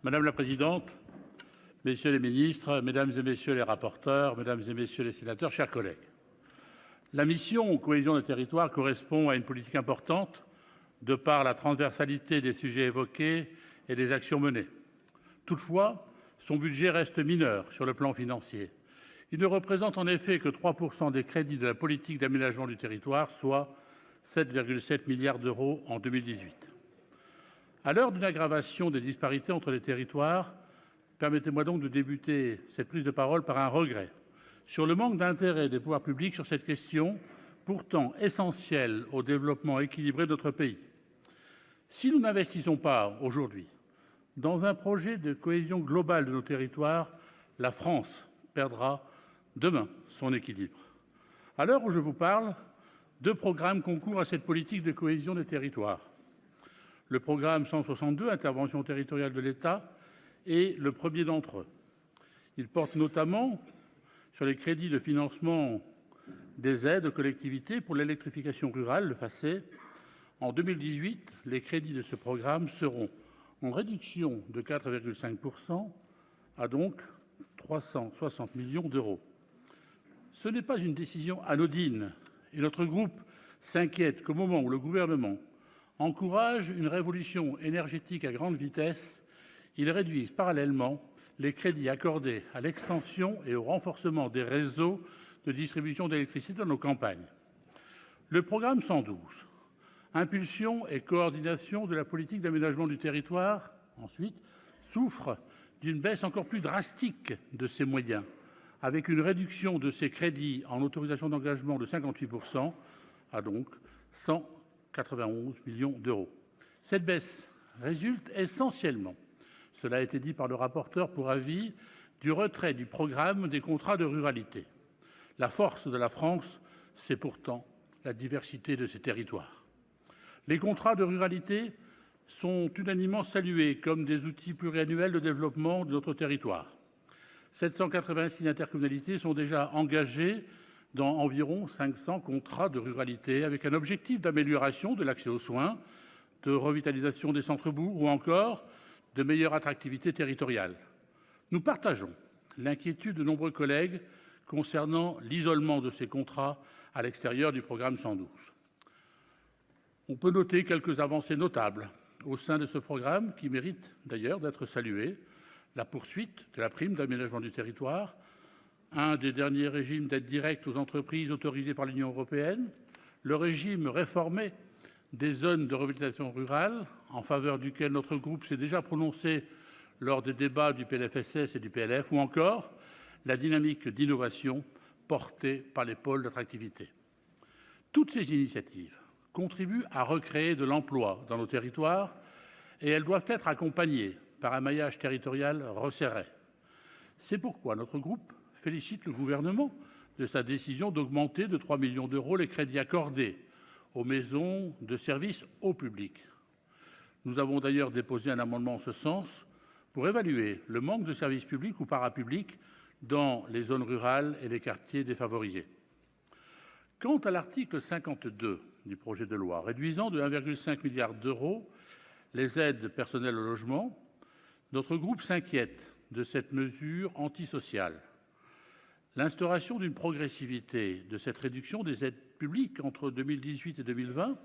Madame la présidente, messieurs les ministres, mesdames et messieurs les rapporteurs, mesdames et messieurs les sénateurs, chers collègues, la mission cohésion des territoires correspond à une politique importante de par la transversalité des sujets évoqués et des actions menées. Toutefois, son budget reste mineur sur le plan financier. Il ne représente en effet que 3 % des crédits de la politique d'aménagement du territoire, soit 7,7 milliards d'euros en 2018. À l'heure d'une aggravation des disparités entre les territoires, permettez-moi donc de débuter cette prise de parole par un regret sur le manque d'intérêt des pouvoirs publics sur cette question, pourtant essentielle au développement équilibré de notre pays. Si nous n'investissons pas aujourd'hui dans un projet de cohésion globale de nos territoires, la France perdra demain son équilibre. À l'heure où je vous parle, 2 programmes concourent à cette politique de cohésion des territoires. Le programme 162, Intervention territoriale de l'État, est le premier d'entre eux. Il porte notamment sur les crédits de financement des aides aux collectivités pour l'électrification rurale, le FACÉ. En 2018, les crédits de ce programme seront en réduction de 4,5 % à donc 360 millions d'euros. Ce n'est pas une décision anodine et notre groupe s'inquiète qu'au moment où le gouvernement encourage une révolution énergétique à grande vitesse, il réduise parallèlement les crédits accordés à l'extension et au renforcement des réseaux de distribution d'électricité dans nos campagnes. Le programme 112, Impulsion et coordination de la politique d'aménagement du territoire, ensuite, souffre d'une baisse encore plus drastique de ses moyens, avec une réduction de ses crédits en autorisations d'engagement de 58 % à donc 191 millions d'euros. Cette baisse résulte essentiellement, cela a été dit par le rapporteur pour avis, du retrait du programme des contrats de ruralité. La force de la France, c'est pourtant la diversité de ses territoires. Les contrats de ruralité sont unanimement salués comme des outils pluriannuels de développement de notre territoire. 786 intercommunalités sont déjà engagées dans environ 500 contrats de ruralité, avec un objectif d'amélioration de l'accès aux soins, de revitalisation des centres-bourgs ou encore de meilleure attractivité territoriale. Nous partageons l'inquiétude de nombreux collègues concernant l'isolement de ces contrats à l'extérieur du programme 112. On peut noter quelques avancées notables au sein de ce programme qui méritent d'ailleurs d'être saluées. La poursuite de la prime d'aménagement du territoire, un des derniers régimes d'aide directe aux entreprises autorisés par l'Union européenne, le régime réformé des zones de revitalisation rurale, en faveur duquel notre groupe s'est déjà prononcé lors des débats du PLFSS et du PLF, ou encore la dynamique d'innovation portée par les pôles d'attractivité. Toutes ces initiatives contribuent à recréer de l'emploi dans nos territoires et elles doivent être accompagnées par un maillage territorial resserré. C'est pourquoi notre groupe félicite le gouvernement de sa décision d'augmenter de 3 millions d'euros les crédits accordés aux maisons de services au public. Nous avons d'ailleurs déposé un amendement en ce sens pour évaluer le manque de services publics ou parapublics dans les zones rurales et les quartiers défavorisés. Quant à l'article 52 du projet de loi, réduisant de 1,5 milliard d'euros les aides personnelles au logement, notre groupe s'inquiète de cette mesure antisociale. L'instauration d'une progressivité de cette réduction des aides publiques entre 2018 et 2020,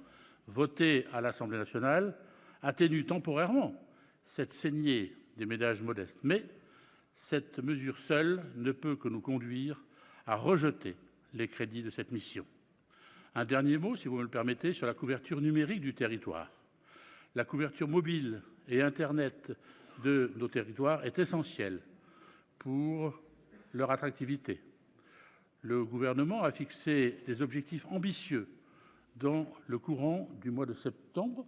votée à l'Assemblée nationale, atténue temporairement cette saignée des ménages modestes. Mais cette mesure seule ne peut que nous conduire à rejeter les crédits de cette mission. Un dernier mot, si vous me le permettez, sur la couverture numérique du territoire. La couverture mobile et Internet de nos territoires est essentielle pour leur attractivité. Le gouvernement a fixé des objectifs ambitieux dans le courant du mois de septembre.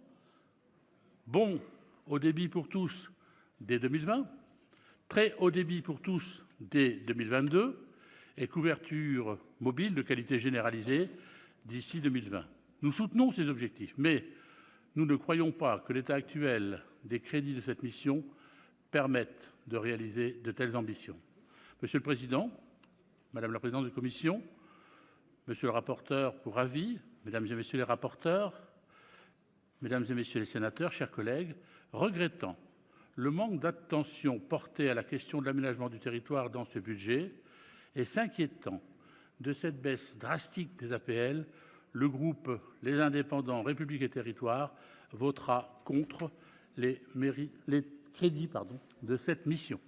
Bon haut débit pour tous dès 2020, très haut débit pour tous dès 2022 et couverture mobile de qualité généralisée d'ici 2020. Nous soutenons ces objectifs, mais nous ne croyons pas que l'état actuel des crédits de cette mission permette de réaliser de telles ambitions. Monsieur le Président, Madame la Présidente de la Commission, Monsieur le rapporteur pour avis, Mesdames et Messieurs les rapporteurs, Mesdames et Messieurs les sénateurs, chers collègues, regrettant le manque d'attention porté à la question de l'aménagement du territoire dans ce budget et s'inquiétant de cette baisse drastique des APL, le groupe Les Indépendants - République et Territoires votera contre les crédits de cette mission.